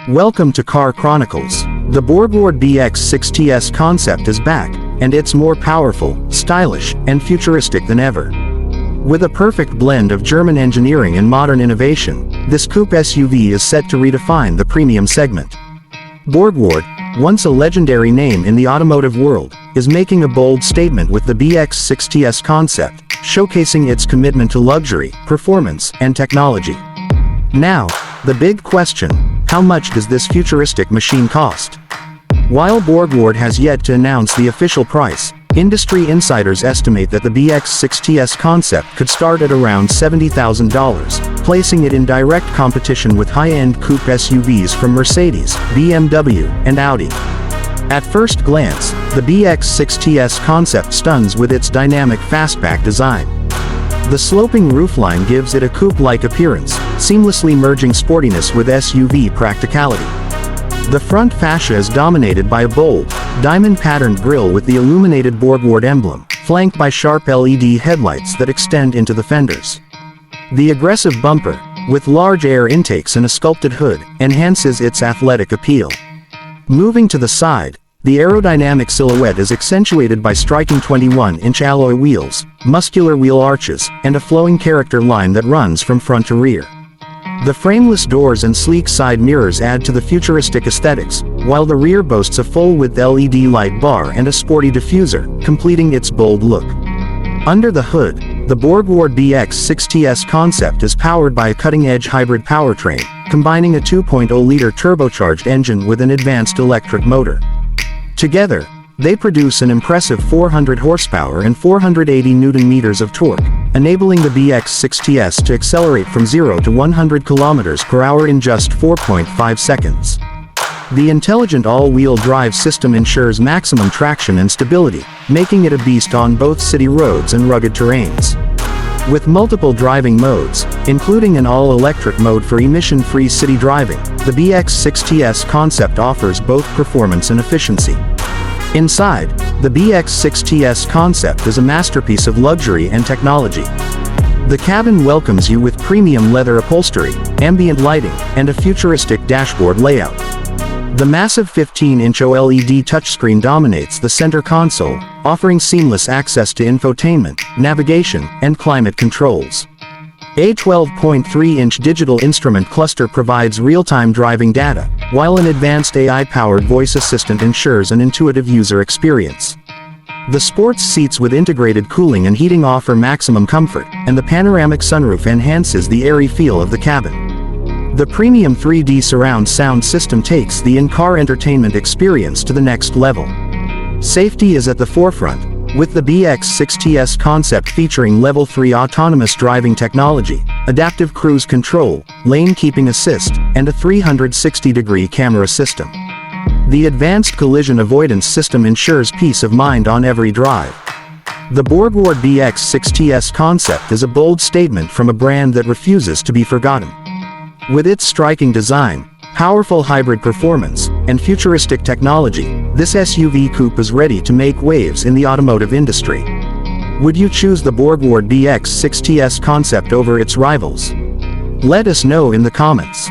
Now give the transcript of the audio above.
Welcome to Car Chronicles. The Borgward BX6 TS Concept is back, and it's more powerful, stylish, and futuristic than ever. With a perfect blend of German engineering and modern innovation, this coupe SUV is set to redefine the premium segment. Borgward, once a legendary name in the automotive world, is making a bold statement with the BX6 TS Concept, showcasing its commitment to luxury, performance, and technology. Now, the big question: how much does this futuristic machine cost? While Borgward has yet to announce the official price, industry insiders estimate that the BX6 TS Concept could start at around $70,000, placing it in direct competition with high-end coupe SUVs from Mercedes, BMW, and Audi. At first glance, the BX6 TS Concept stuns with its dynamic fastback design. The sloping roofline gives it a coupe-like appearance, seamlessly merging sportiness with SUV practicality. The front fascia is dominated by a bold, diamond-patterned grille with the illuminated Borgward emblem, flanked by sharp LED headlights that extend into the fenders. The aggressive bumper, with large air intakes and a sculpted hood, enhances its athletic appeal. Moving to the side, the aerodynamic silhouette is accentuated by striking 21-inch alloy wheels, muscular wheel arches, and a flowing character line that runs from front to rear. The frameless doors and sleek side mirrors add to the futuristic aesthetics, while the rear boasts a full-width LED light bar and a sporty diffuser, completing its bold look. Under the hood, the Borgward BX6 TS Concept is powered by a cutting-edge hybrid powertrain, combining a 2.0-liter turbocharged engine with an advanced electric motor. Together, they produce an impressive 400 horsepower and 480 Nm of torque, enabling the BX6 TS to accelerate from 0 to 100 km/h in just 4.5 seconds. The intelligent all-wheel drive system ensures maximum traction and stability, making it a beast on both city roads and rugged terrains. With multiple driving modes, including an all-electric mode for emission-free city driving, the BX6 TS Concept offers both performance and efficiency. Inside, the BX6 TS Concept is a masterpiece of luxury and technology. The cabin welcomes you with premium leather upholstery, ambient lighting, and a futuristic dashboard layout. The massive 15-inch OLED touchscreen dominates the center console, offering seamless access to infotainment, navigation, and climate controls. A 12.3-inch digital instrument cluster provides real-time driving data, while an advanced AI-powered voice assistant ensures an intuitive user experience. The sports seats with integrated cooling and heating offer maximum comfort, and the panoramic sunroof enhances the airy feel of the cabin. The premium 3D surround sound system takes the in-car entertainment experience to the next level. Safety is at the forefront, with the BX6 TS Concept featuring Level 3 autonomous driving technology, adaptive cruise control, lane keeping assist, and a 360-degree camera system. The advanced collision avoidance system ensures peace of mind on every drive. The Borgward BX6 TS Concept is a bold statement from a brand that refuses to be forgotten. With its striking design, powerful hybrid performance, and futuristic technology, this SUV coupe is ready to make waves in the automotive industry. Would you choose the Borgward BX6 TS Concept over its rivals? Let us know in the comments.